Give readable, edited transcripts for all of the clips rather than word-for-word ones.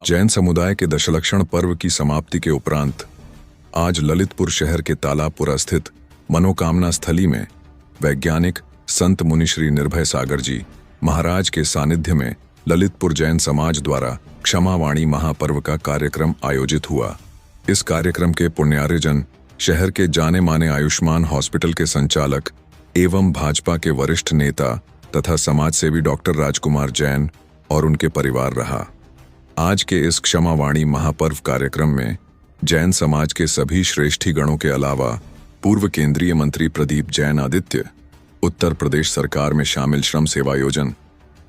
जैन समुदाय के दशलक्षण पर्व की समाप्ति के उपरांत आज ललितपुर शहर के तालाबपुरा स्थित मनोकामना स्थली में वैज्ञानिक संत मुनि श्री निर्भय सागर जी महाराज के सानिध्य में ललितपुर जैन समाज द्वारा क्षमावाणी महापर्व का कार्यक्रम आयोजित हुआ। इस कार्यक्रम के पुण्यार्जन शहर के जाने माने आयुष्मान हॉस्पिटल के संचालक एवं भाजपा के वरिष्ठ नेता तथा समाजसेवी डॉक्टर राजकुमार जैन और उनके परिवार रहा। आज के इस क्षमावाणी महापर्व कार्यक्रम में जैन समाज के सभी श्रेष्ठी गणों के अलावा पूर्व केंद्रीय मंत्री प्रदीप जैन आदित्य, उत्तर प्रदेश सरकार में शामिल श्रम सेवा योजन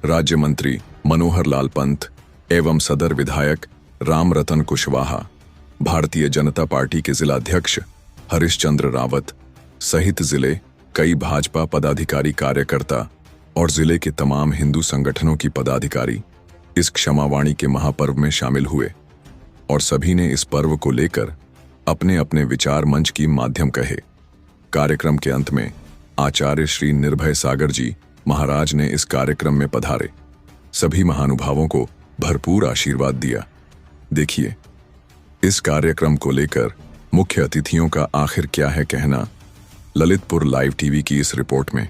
राज्य मंत्री मनोहर लाल पंत एवं सदर विधायक राम रतन कुशवाहा, भारतीय जनता पार्टी के जिलाध्यक्ष हरिश्चंद्र रावत सहित जिले कई भाजपा पदाधिकारी कार्यकर्ता और जिले के तमाम हिंदू संगठनों की पदाधिकारी इस क्षमावाणी के महापर्व में शामिल हुए और सभी ने इस पर्व को लेकर अपने अपने विचार मंच की माध्यम कहे। कार्यक्रम के अंत में आचार्य श्री निर्भय सागर जी महाराज ने इस कार्यक्रम में पधारे सभी महानुभावों को भरपूर आशीर्वाद दिया। देखिए इस कार्यक्रम को लेकर मुख्य अतिथियों का आखिर क्या है कहना, ललितपुर लाइव टीवी की इस रिपोर्ट में।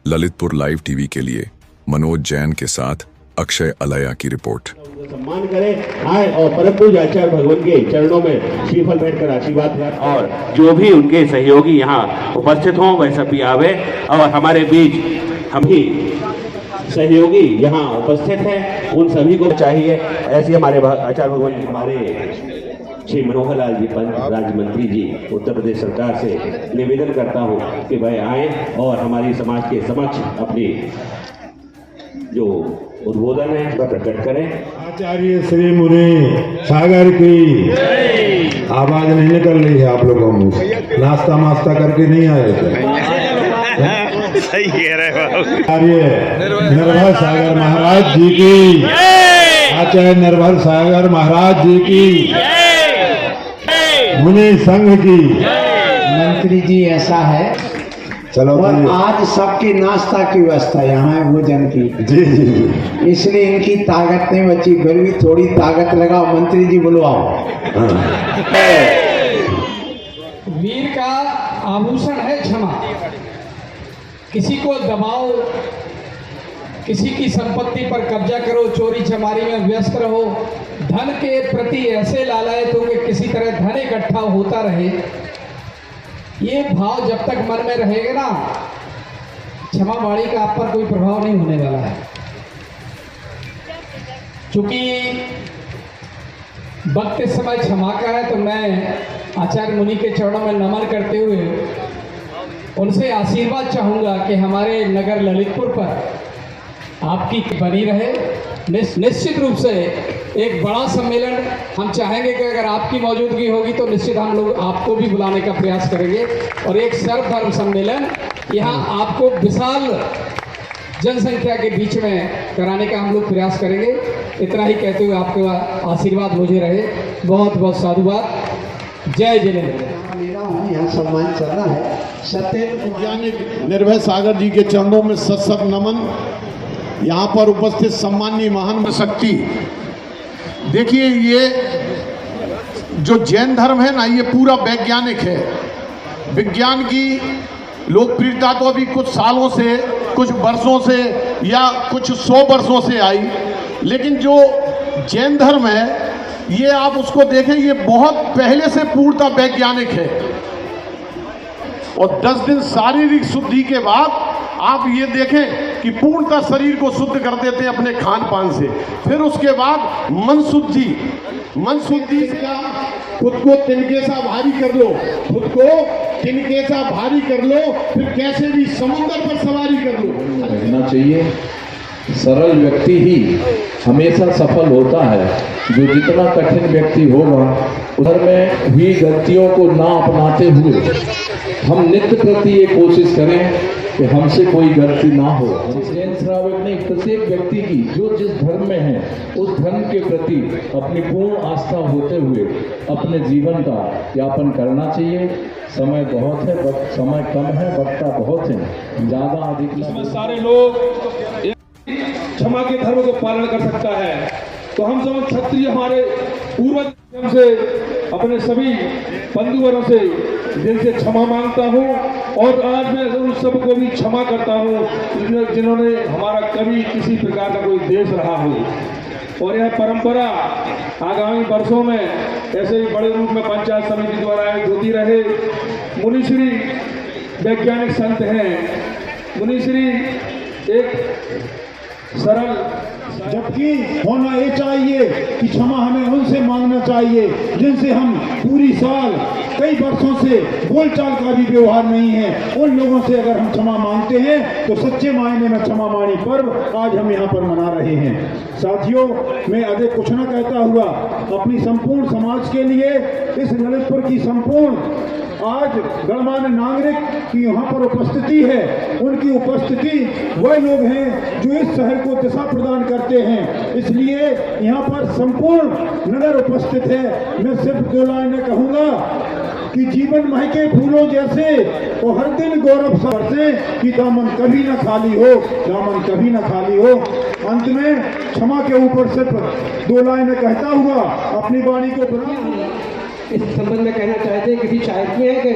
ललितपुर लाइव टीवी के लिए मनोज जैन के साथ अक्षय अलैया की रिपोर्ट। सम्मान करें, आए और परम पूज्य आचार्य भगवान के चरणों में श्रीफल भेंटकर आशीर्वाद लें और जो भी उनके सहयोगी यहाँ उपस्थित हों वह सभी आवे और हमारे बीच हम ही सहयोगी यहाँ उपस्थित हैं उन सभी को चाहिए। ऐसे हमारे आचार्य भगवान हमारे श्री मनोहर लाल जी पंत राज्य मंत्री जी उत्तर प्रदेश सरकार से निवेदन करता हूँ कि वह आए और हमारी समाज के समक्ष अपनी जो उद्बोधन है वह प्रकट करें। आचार्य श्री मुनि सागर की आवाज नहीं निकल रही है आप लोगों में, नाश्ता मास्ता करके नहीं आए थे। सही कह रहे हो। आचार्य निर्भय सागर महाराज जी की, आचार्य निर्भय सागर महाराज जी की, मुनि संघ की। मंत्री जी ऐसा है चलो और आज सबकी नाश्ता की व्यवस्था यहाँ है भोजन की, जी जी, इसलिए इनकी ताकत नहीं बची, फिर भी थोड़ी ताकत लगाओ। मंत्री जी बुलवाओ। वीर का आभूषण है क्षमा। किसी को दबाओ, किसी की संपत्ति पर कब्जा करो, चोरी चमारी में व्यस्त रहो, धन के प्रति ऐसे लालयत हो कि किसी तरह धन इकट्ठा होता रहे, ये भाव जब तक मन में रहेगा ना, क्षमावाणी का आप पर कोई प्रभाव नहीं होने वाला है। क्योंकि वक्त इस समय क्षमा का है, तो मैं आचार्य मुनि के चरणों में नमन करते हुए उनसे आशीर्वाद चाहूँगा कि हमारे नगर ललितपुर पर आपकी बनी रहे। निश्चित रूप से एक बड़ा सम्मेलन हम चाहेंगे कि अगर आपकी मौजूदगी होगी तो निश्चित हम लोग आपको भी बुलाने का प्रयास करेंगे और एक सर्वधर्म सम्मेलन यहाँ आपको विशाल जनसंख्या के बीच में कराने का हम लोग प्रयास करेंगे। इतना ही कहते हुए आपका आशीर्वाद मुझे रहे। बहुत बहुत साधुवाद। जय जिनेन्द्र। मेरा हूँ यहाँ सम्मान चल रहा है। सत्य वैज्ञानिक निर्भय सागर जी के चरणों में सत सत नमन। यहाँ पर उपस्थित सम्माननीय महान शक्ति, देखिए ये जो जैन धर्म है ना, ये पूरा वैज्ञानिक है। विज्ञान की लोकप्रियता तो अभी कुछ सालों से, कुछ वर्षों से या कुछ 100 वर्षों से आई, लेकिन जो जैन धर्म है ये आप उसको देखें, ये बहुत पहले से पूर्णतः वैज्ञानिक है। और 10 दिन शारीरिक शुद्धि के बाद आप ये देखें कि पूर्णतः शरीर को शुद्ध कर देते हैं अपने खान पान से। फिर उसके बाद मन शुद्धि का खुद को तिनके सा भारी कर लो, खुद को तिनके सा भारी कर लो, फिर कैसे भी समुद्र पर सवारी कर लो। रहना चाहिए। सरल व्यक्ति ही हमेशा सफल होता है। जो जितना कठिन व्यक्ति होगा उधर में हुई गलतियों को ना अपनाते हुए हम नित्य प्रति ये कोशिश करें कि हमसे कोई गलती ना हो। जैन श्रावक ने प्रत्येक व्यक्ति की जो जिस धर्म में है उस धर्म के प्रति अपनी पूर्ण आस्था होते हुए अपने जीवन का यापन करना चाहिए। समय बहुत है, समय कम है, वक्ता बहुत है, ज़्यादा अधिक सारे लोग क्षमा के धर्म को पालन कर सकता है। तो हम सब क्षत्रिय हमारे पूर्वज से अपने सभी बंधुवरों से दिल से क्षमा मांगता हूँ और आज मैं उन सबको भी क्षमा करता हूँ जिन्होंने हमारा कभी किसी प्रकार का कोई देश रहा हो। और यह परंपरा आगामी वर्षों में ऐसे ही बड़े रूप में पंचायत समिति द्वारा होती रहे। मुनिश्री वैज्ञानिक संत हैं, मुनिश्री एक सरल, जबकि होना ये चाहिए कि क्षमा हमें उनसे मांगना चाहिए जिनसे हम पूरी साल कई वर्षों से बोलचाल का भी व्यवहार नहीं है। उन लोगों से अगर हम क्षमा मांगते हैं तो सच्चे मायने में क्षमा माणी पर्व आज हम यहाँ पर मना रहे हैं। साथियों, मैं अधिक कुछ न कहता हुआ अपनी संपूर्ण समाज के लिए इस ललितपुर की संपूर्ण आज गणमान्य नागरिक की यहाँ पर उपस्थिति है, उनकी उपस्थिति वह लोग हैं जो इस शहर को दिशा प्रदान करते हैं, इसलिए यहाँ पर संपूर्ण नगर उपस्थित है। मैं सिर्फ 2 लाइनें कहूँगा कि जीवन महके फूलों जैसे और हर दिन गौरव से कि दामन कभी न खाली हो, दामन कभी न खाली हो। अंत में क्षमा के ऊपर सिर्फ 2 लाइनें कहता हुआ अपनी वाणी को इस संबंध में कहना चाहते हैं, किसी चाहती है कि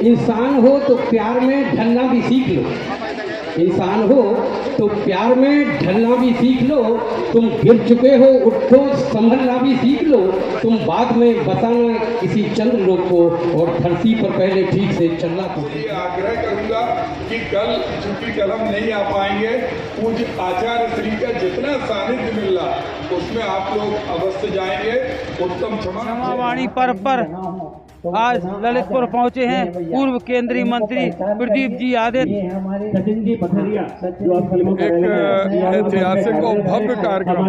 इंसान हो तो प्यार में ढलना भी सीख लो, इंसान हो तो प्यार में ढलना भी सीख लो। तुम गिर चुके हो, उठो, संभलना भी सीख लो। तुम बाद में बताना किसी चंद्र लोग को और धरती पर पहले ठीक से चलना को। आग्रह करूंगा कि कल चूंकि कल हम नहीं आ पाएंगे, पूज्य आचार्य श्री का जितना सानिध्य मिल रहा उसमें आप लोग अवश्य जाएंगे। उत्तम क्षमावाणी पर्व पर आज ललितपुर पहुंचे हैं पूर्व केंद्रीय मंत्री प्रदीप जी आदित्य। एक ऐतिहासिक और भव्य कार्यक्रम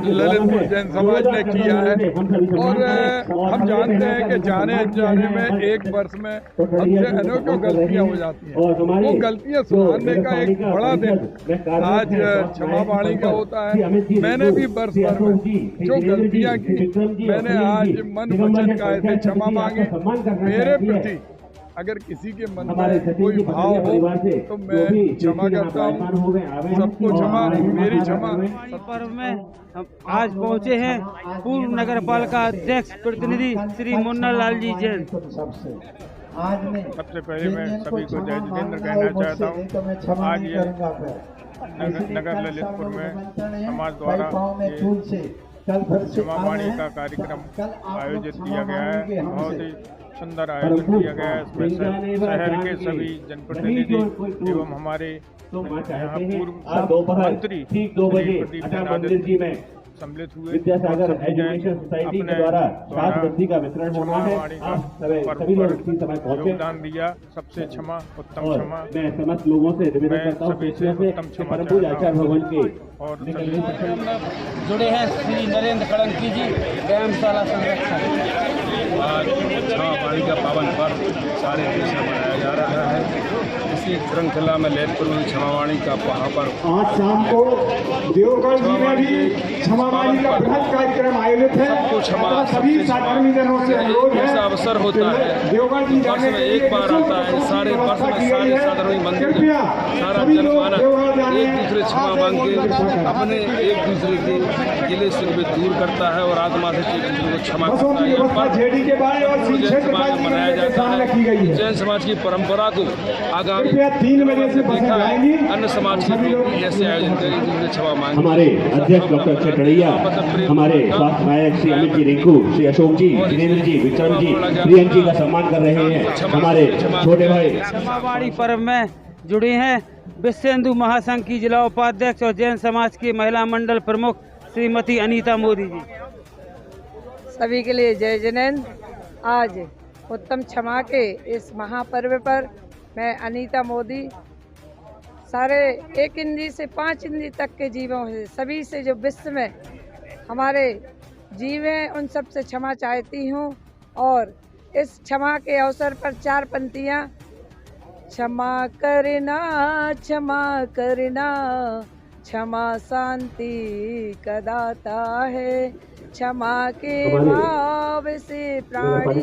ललितपुर जैन समाज ने किया है और हम जानते हैं कि जाने अनजाने में एक वर्ष में हमसे अनेकों गलतियां हो जाती हैं। वो गलतियां सुधारने का एक बड़ा दिन आज क्षमावाणी का होता है। मैंने भी वर्ष भर में जो गलतियां की मैंने आज मन वचन का ऐसे क्षमा मांगे। मेरे प्रति अगर किसी के मन में कोई भाव हो तो मैं क्षमा करता हूँ, सबको क्षमा, मेरी क्षमा। पर्व में हम आज पहुँचे हैं पूर्व नगर पालिका अध्यक्ष प्रतिनिधि श्री मुन्ना लाल जी जैन। सबसे पहले मैं सभी को जय जितेंद्र कहना चाहता हूँ। आज ये नगर ललितपुर में समाज द्वारा क्षमावाणी का कार्यक्रम आयोजित किया गया है। बहुत ही सुंदर आयोजन किया गया है। इसमें शहर के सभी जनप्रतिनिधि एवं हमारे यहाँ पूर्व मंत्री प्रदीप जैन आदित्य सम्मिलित हुए। विद्यासागर एजुकेशन सोसाइटी के द्वारा 7 बत्ती का वितरण होना है। सभी लोग इसी समय पहुंचे, योगदान दिया। सबसे क्षमा, उत्तम क्षमा। मैं समस्त लोगों से निवेदन करता हूँ कि परम पूज्य आचार्य भगवान के और जुड़े हैं श्री नरेंद्र कड़ंकी जी, व्यायामशाला संरक्षण। आज क्षमावाणी का पावन पर्व सारे देश में मनाया जा रहा है। इसी श्रृंखला में ललितपुर में क्षमावाणी का पर्व आज शाम को देवगढ़ जी में भी क्षमावाणी का बृहद कार्यक्रम आयोजित है। सबको क्षमा, सभी साधारण जनों से अनुरोध है, अवसर होता है देवगढ़ जी वर्ष में एक बार आता है। सारे वर्ष में सारे साधारण मंदिर सारा जनमानस एक दूसरे क्षमा मांग के अपने एक दूसरे के गिले शिकवे में दूर करता है और आत्मा से एक दूसरे को क्षमा करता है। मनाया जाता है। जैन समाज की परंपरा को आगामी 3 बजे से देखा है अन्य समाज के लोग भी ऐसे आयोजन करेंगे क्षमा मांगे। हमारे अध्यक्ष डॉक्टर चटड़िया, हमारे स्वास्थ्य नायक श्री अमित जी रिंकू, श्री अशोक जी, जिनेन्द्र जी, विक्रम जी, प्रियंक जी का सम्मान कर रहे हैं। हमारे छोटे भाई क्षमावाणी पर्व में जुड़े हैं विश्वेंदु महासंघ की जिला उपाध्यक्ष और जैन समाज की महिला मंडल प्रमुख श्रीमती अनीता मोदी जी। सभी के लिए जय जिनेन्द्र। आज उत्तम क्षमा के इस महापर्व पर मैं अनीता मोदी सारे 1 इंद्री से 5 इंद्री तक के जीवों से सभी से जो विश्व में हमारे जीव हैं उन सब से क्षमा चाहती हूँ। और इस क्षमा के अवसर पर 4 पंक्तियाँ। क्षमा करना, क्षमा करना, क्षमा शांति का दाता है। क्षमा के भाव से प्राणी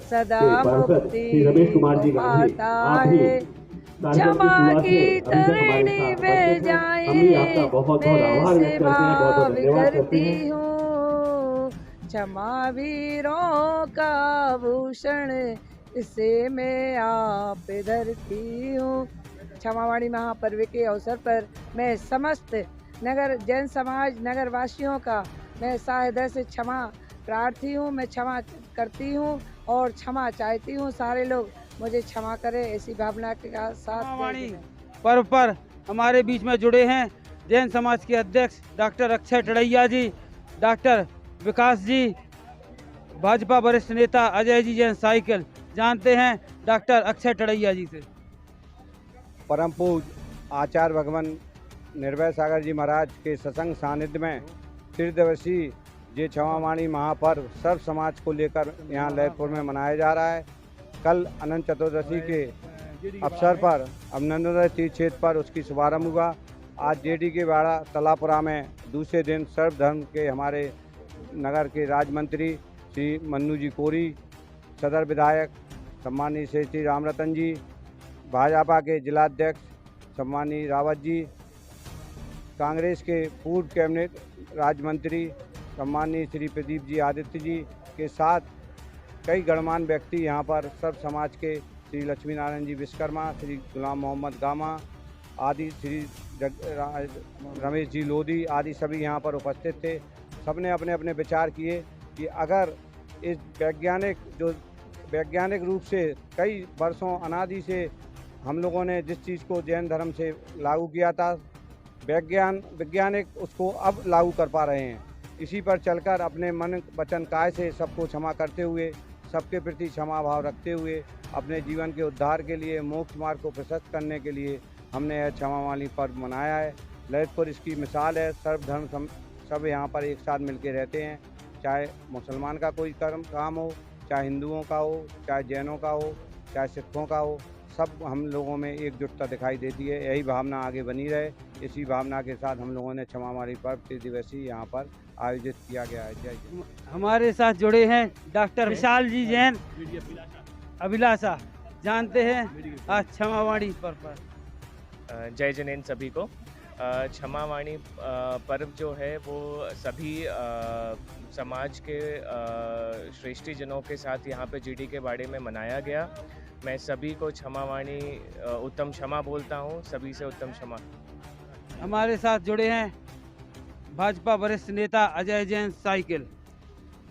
सदा मुक्ति पाता है। क्षमा की तरणी में जाए मैं सेवा करती हूँ, क्षमा वीरों का भूषण इसे मैं आप धरती हूँ। क्षमावाणी महापर्व के अवसर पर मैं समस्त नगर जैन समाज नगर वासियों का मैं हृदय से क्षमा प्रार्थी हूँ। मैं क्षमा करती हूँ और क्षमा चाहती हूँ, सारे लोग मुझे क्षमा करें, ऐसी भावना के साथ। क्षमावाणी पर्व पर हमारे बीच में जुड़े हैं जैन समाज के अध्यक्ष डॉक्टर अक्षय टड़ैया जी, डॉक्टर विकास जी, भाजपा वरिष्ठ नेता अजय जी जैन साइकिल। जानते हैं डॉक्टर अक्षय टड़ैया जी से। परम पूज्य आचार्य भगवान निर्भय सागर जी महाराज के सत्संग सानिध्य में त्रिदिवसीय ये क्षमावाणी महापर्व सर्व समाज को लेकर यहाँ ललितपुर में मनाया जा रहा है। कल अनंत चतुर्दशी के अवसर पर अभिनंदन तीर्थ क्षेत्र पर उसकी शुभारंभ हुआ। आज जेडी के बाड़ा तलापुरा में दूसरे दिन सर्वधर्म के हमारे नगर के राज्य मंत्री श्री मन्नू जी कोरी, सदर विधायक सम्मानीय श्री रामरतन जी, भाजपा के जिलाध्यक्ष सम्मानीय रावत जी, कांग्रेस के पूर्व कैबिनेट राज्य मंत्री सम्मानीय श्री प्रदीप जी आदित्य जी के साथ कई गणमान्य व्यक्ति यहाँ पर सब समाज के श्री लक्ष्मी नारायण जी विश्वकर्मा, श्री गुलाम मोहम्मद गामा आदि, श्री रमेश जी लोधी आदि सभी यहाँ पर उपस्थित थे। सबने अपने अपने विचार किए कि अगर इस वैज्ञानिक रूप से कई वर्षों अनादि से हम लोगों ने जिस चीज़ को जैन धर्म से लागू किया था, वैज्ञानिक उसको अब लागू कर पा रहे हैं। इसी पर चलकर अपने मन वचन काय से सबको क्षमा करते हुए, सबके प्रति क्षमा भाव रखते हुए अपने जीवन के उद्धार के लिए, मोक्ष मार्ग को प्रशस्त करने के लिए हमने यह क्षमावाणी पर्व मनाया है। ललितपुर इसकी मिसाल है। सर्वधर्म सब यहाँ पर एक साथ मिलकर रहते हैं, चाहे मुसलमान का कोई काम हो, चाहे हिंदुओं का हो, चाहे जैनों का हो, चाहे सिखों का हो, सब हम लोगों में एकजुटता दिखाई देती है। यही भावना आगे बनी रहे, इसी भावना के साथ हम लोगों ने क्षमावाणी पर्व त्रिदिवसीय यहाँ पर आयोजित किया गया है। जय जय। हमारे साथ जुड़े हैं डॉक्टर विशाल जी जैन अभिलाषा। जानते हैं आज क्षमावाणी पर्व पर। जय जैन सभी को। क्षमावाणी पर्व जो है वो सभी समाज के श्रेष्ठी जनों के साथ यहाँ पे जीडी के बाड़े में मनाया गया। मैं सभी को क्षमावाणी उत्तम क्षमा बोलता हूँ, सभी से उत्तम क्षमा। हमारे साथ जुड़े हैं भाजपा वरिष्ठ नेता अजय जैन साइकिल।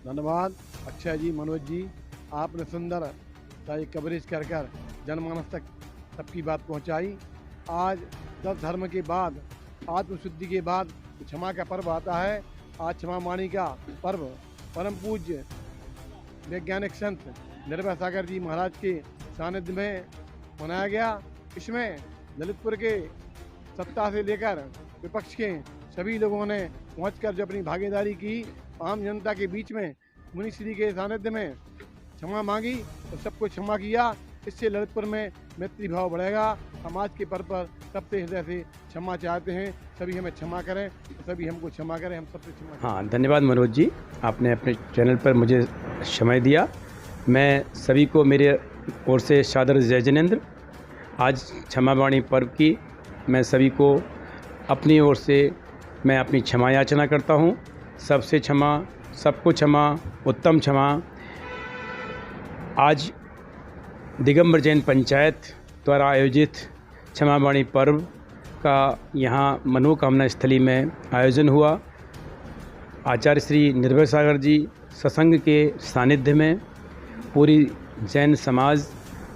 धन्यवाद अक्षय जी, मनोज जी, आपने सुंदर कवरेज कर जनमानस तक सबकी बात पहुंचाई। आज 10 धर्म के बाद, आत्मशुद्धि के बाद क्षमा का पर्व आता है। आज क्षमावाणी का पर्व परम पूज्य वैज्ञानिक संत निर्भय सागर जी महाराज के सानिध्य में मनाया गया। इसमें ललितपुर के सत्ता से लेकर विपक्ष के सभी लोगों ने पहुंचकर जो अपनी भागीदारी की, आम जनता के बीच में मुनि श्री के सानिध्य में क्षमा मांगी और सबको क्षमा किया। इससे ललितपुर में मैत्री भाव बढ़ेगा। हम आज के पर्व पर सबसे हृदय से क्षमा चाहते हैं। सभी हमें क्षमा करें, सभी हमको क्षमा करें, हम सबसे क्षमा करें। हाँ, धन्यवाद मनोज जी, आपने अपने चैनल पर मुझे समय दिया। मैं सभी को मेरे ओर से सादर जय जिनेंद्र। आज क्षमावाणी पर्व की मैं सभी को अपनी ओर से मैं अपनी क्षमा याचना करता हूँ। सबसे क्षमा, सबको क्षमा, उत्तम क्षमा। आज दिगंबर जैन पंचायत द्वारा आयोजित क्षमावाणी पर्व का यहाँ मनोकामना स्थली में आयोजन हुआ। आचार्य श्री निर्भय सागर जी सत्संग के सानिध्य में पूरी जैन समाज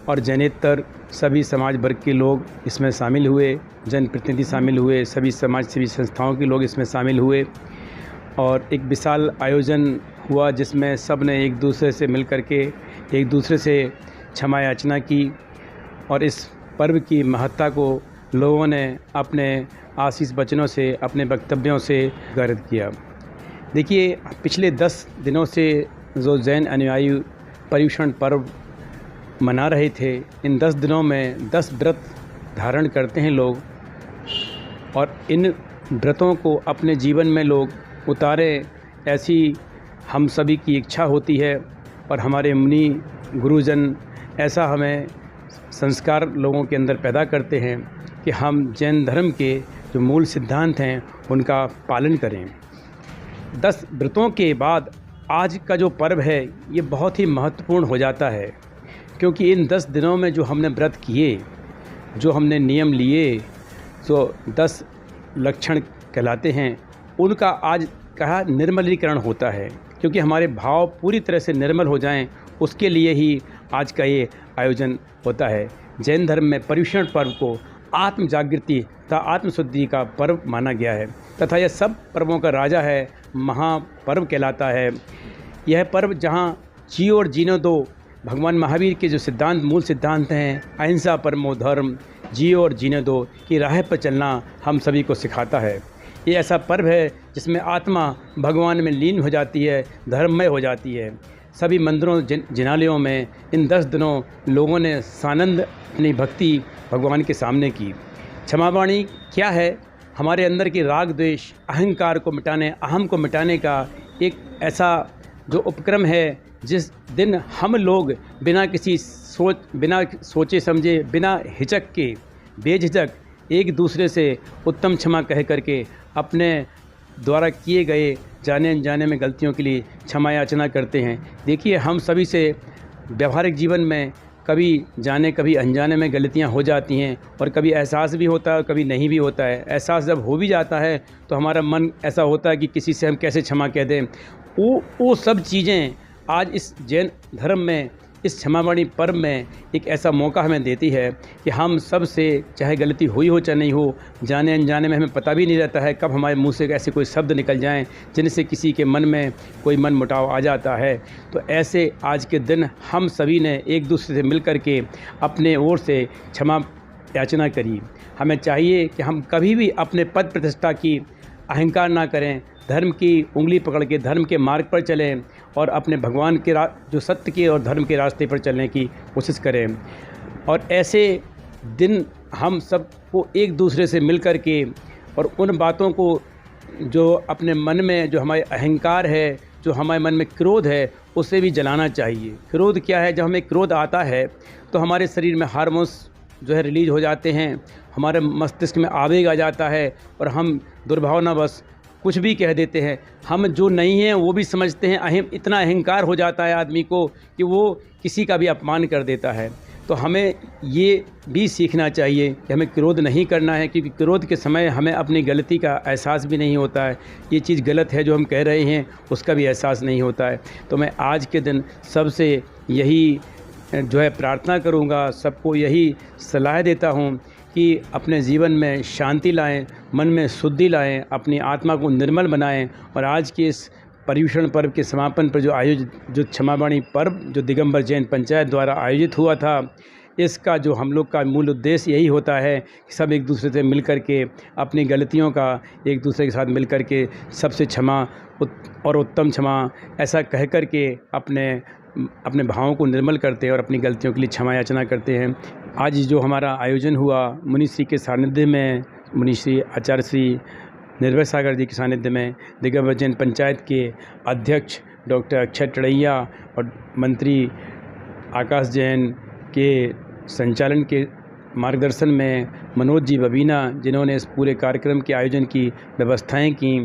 और जैनेतर सभी समाज वर्ग के लोग इसमें शामिल हुए, जनप्रतिनिधि शामिल हुए, सभी समाज सेवी संस्थाओं के लोग इसमें शामिल हुए और एक विशाल आयोजन हुआ जिसमें सब ने एक दूसरे से मिल कर के एक दूसरे से क्षमा याचना की और इस पर्व की महत्ता को लोगों ने अपने आशीष वचनों से, अपने वक्तव्यों से गर्द किया। देखिए, पिछले 10 दिनों से जो जैन अनुयायी पर्युषण पर्व मना रहे थे, इन 10 दिनों में 10 व्रत धारण करते हैं लोग और इन व्रतों को अपने जीवन में लोग उतारें, ऐसी हम सभी की इच्छा होती है और हमारे मुनि गुरुजन ऐसा हमें संस्कार लोगों के अंदर पैदा करते हैं कि हम जैन धर्म के जो मूल सिद्धांत हैं उनका पालन करें। 10 व्रतों के बाद आज का जो पर्व है ये बहुत ही महत्वपूर्ण हो जाता है, क्योंकि इन 10 दिनों में जो हमने व्रत किए, जो हमने नियम लिए, तो 10 लक्षण कहलाते हैं, उनका आज कहा निर्मलीकरण होता है। क्योंकि हमारे भाव पूरी तरह से निर्मल हो जाएं, उसके लिए ही आज का ये आयोजन होता है। जैन धर्म में पर्युषण पर्व को आत्म जागृति तथा आत्मशुद्धि का पर्व माना गया है तथा यह सब पर्वों का राजा है, महापर्व कहलाता है। यह पर्व जहाँ जियो और जीने दो भगवान महावीर के जो सिद्धांत, मूल सिद्धांत हैं, अहिंसा परमो धर्म, जियो और जीने दो की राह पर चलना हम सभी को सिखाता है। ये ऐसा पर्व है जिसमें आत्मा भगवान में लीन हो जाती है, धर्ममय हो जाती है। सभी मंदिरों जिनालयों में इन 10 दिनों लोगों ने सानंद अपनी भक्ति भगवान के सामने की। क्षमावाणी क्या है? हमारे अंदर की राग द्वेष, अहंकार को मिटाने, अहम को मिटाने का एक ऐसा जो उपक्रम है जिस दिन हम लोग बिना सोचे समझे, बिना हिचक के, बेझिझक एक दूसरे से उत्तम क्षमा कह करके अपने द्वारा किए गए जाने अनजाने में गलतियों के लिए क्षमा याचना करते हैं। देखिए, हम सभी से व्यवहारिक जीवन में कभी जाने कभी अनजाने में गलतियां हो जाती हैं और कभी एहसास भी होता है और कभी नहीं भी होता है। एहसास जब हो भी जाता है तो हमारा मन ऐसा होता है कि किसी से हम कैसे क्षमा कह दें। वो सब चीज़ें आज इस जैन धर्म में, इस क्षमावाणी पर्व में एक ऐसा मौका हमें देती है कि हम सब से, चाहे गलती हुई हो चाहे नहीं हो, जाने अनजाने में हमें पता भी नहीं रहता है कब हमारे मुंह से ऐसे कोई शब्द निकल जाएं जिनसे किसी के मन में कोई मन मुटाव आ जाता है। तो ऐसे आज के दिन हम सभी ने एक दूसरे से मिल कर के अपने ओर से क्षमा याचना करी। हमें चाहिए कि हम कभी भी अपने पद प्रतिष्ठा की अहंकार ना करें, धर्म की उंगली पकड़ के धर्म के मार्ग पर चलें और अपने भगवान के जो सत्य के और धर्म के रास्ते पर चलने की कोशिश करें। और ऐसे दिन हम सबको एक दूसरे से मिल कर के और उन बातों को जो अपने मन में, जो हमारे अहंकार है, जो हमारे मन में क्रोध है, उसे भी जलाना चाहिए। क्रोध क्या है? जब हमें क्रोध आता है तो हमारे शरीर में हार्मोन्स जो है रिलीज हो जाते हैं, हमारे मस्तिष्क में आवेग आ जाता है और हम दुर्भावनावश कुछ भी कह देते हैं। हम जो नहीं हैं वो भी समझते हैं। इतना अहंकार हो जाता है आदमी को कि वो किसी का भी अपमान कर देता है। तो हमें ये भी सीखना चाहिए कि हमें क्रोध नहीं करना है, क्योंकि क्रोध के समय हमें अपनी गलती का एहसास भी नहीं होता है। ये चीज़ गलत है जो हम कह रहे हैं, उसका भी एहसास नहीं होता है। तो मैं आज के दिन सबसे यही जो है प्रार्थना करूँगा, सबको यही सलाह देता हूँ कि अपने जीवन में शांति लाएं, मन में शुद्धि लाएं, अपनी आत्मा को निर्मल बनाएं। और आज के इस पर्युषण पर्व के समापन पर जो क्षमावाणी पर्व जो दिगंबर जैन पंचायत द्वारा आयोजित हुआ था, इसका जो हम लोग का मूल उद्देश्य यही होता है कि सब एक दूसरे से मिल कर के अपनी गलतियों का एक दूसरे के साथ मिल कर के सबसे क्षमा और उत्तम क्षमा ऐसा कह कर के अपने भावों को निर्मल करते हैं और अपनी गलतियों के लिए क्षमा याचना करते हैं। आज जो हमारा आयोजन हुआ मुनिश्री के सानिध्य में, मुनिश्री आचार्य श्री निर्भय सागर जी के सानिध्य में, दिगंबर जैन पंचायत के अध्यक्ष डॉक्टर अक्षय टड़ैया और मंत्री आकाश जैन के संचालन के मार्गदर्शन में मनोज जी बबीना, जिन्होंने इस पूरे कार्यक्रम के आयोजन की व्यवस्थाएं की,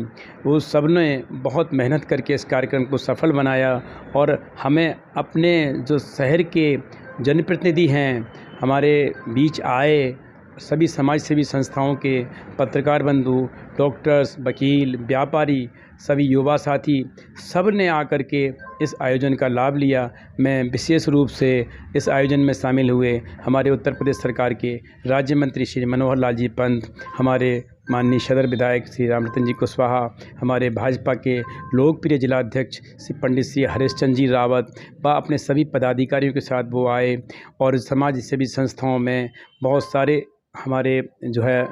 वो सब ने बहुत मेहनत करके इस कार्यक्रम को सफल बनाया। और हमें अपने जो शहर के जनप्रतिनिधि हैं हमारे बीच आए, सभी समाज सेवी संस्थाओं के पत्रकार बंधु, डॉक्टर्स, वकील, व्यापारी, सभी युवा साथी, सब ने आकर के इस आयोजन का लाभ लिया। मैं विशेष रूप से इस आयोजन में शामिल हुए हमारे उत्तर प्रदेश सरकार के राज्य मंत्री श्री मनोहर लाल जी पंत, हमारे माननीय सदर विधायक श्री रामरतन जी कुशवाहा, हमारे भाजपा के लोकप्रिय जिलाध्यक्ष श्री पंडित श्री हरीश चंद्र जी रावत व अपने सभी पदाधिकारियों के साथ वो आए। और समाज सेवी संस्थाओं में बहुत सारे हमारे जो है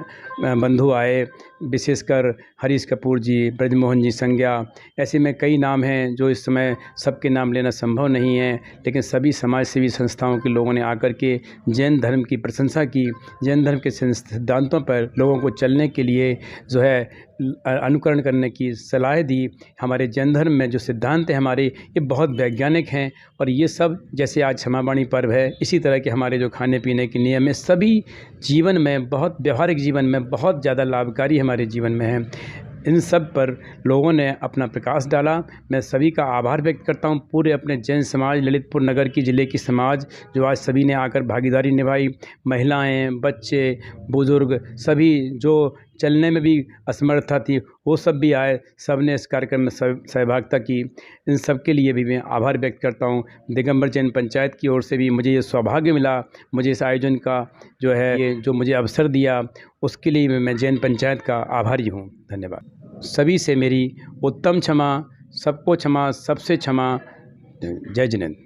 बंधु आए, विशेषकर हरीश कपूर जी, ब्रजमोहन जी संज्ञा, ऐसे में कई नाम हैं जो इस समय सबके नाम लेना संभव नहीं है, लेकिन सभी समाज सेवी संस्थाओं के लोगों ने आकर के जैन धर्म की प्रशंसा की, जैन धर्म के सिद्धांतों पर लोगों को चलने के लिए जो है अनुकरण करने की सलाह दी। हमारे जैन धर्म में जो सिद्धांत हैं हमारे, ये बहुत वैज्ञानिक हैं और ये सब जैसे आज क्षमावाणी पर्व है, इसी तरह के हमारे जो खाने पीने के नियम है सभी जीवन में बहुत व्यवहारिक जीवन में बहुत ज़्यादा लाभकारी हमारे जीवन में है। इन सब पर लोगों ने अपना प्रकाश डाला। मैं सभी का आभार व्यक्त करता हूँ, पूरे अपने जैन समाज, ललितपुर नगर की ज़िले की समाज जो आज सभी ने आकर भागीदारी निभाई, महिलाएं, बच्चे, बुज़ुर्ग सभी जो चलने में भी असमर्था थी वो सब भी आए, सब ने इस कार्यक्रम में सहभागिता की। इन सब के लिए भी मैं आभार व्यक्त करता हूँ। दिगंबर जैन पंचायत की ओर से भी मुझे ये सौभाग्य मिला, मुझे इस आयोजन का जो है ये जो मुझे अवसर दिया उसके लिए मैं जैन पंचायत का आभारी हूँ। धन्यवाद। सभी से मेरी उत्तम क्षमा, सबको क्षमा, सबसे क्षमा। जय जिनेंद्र।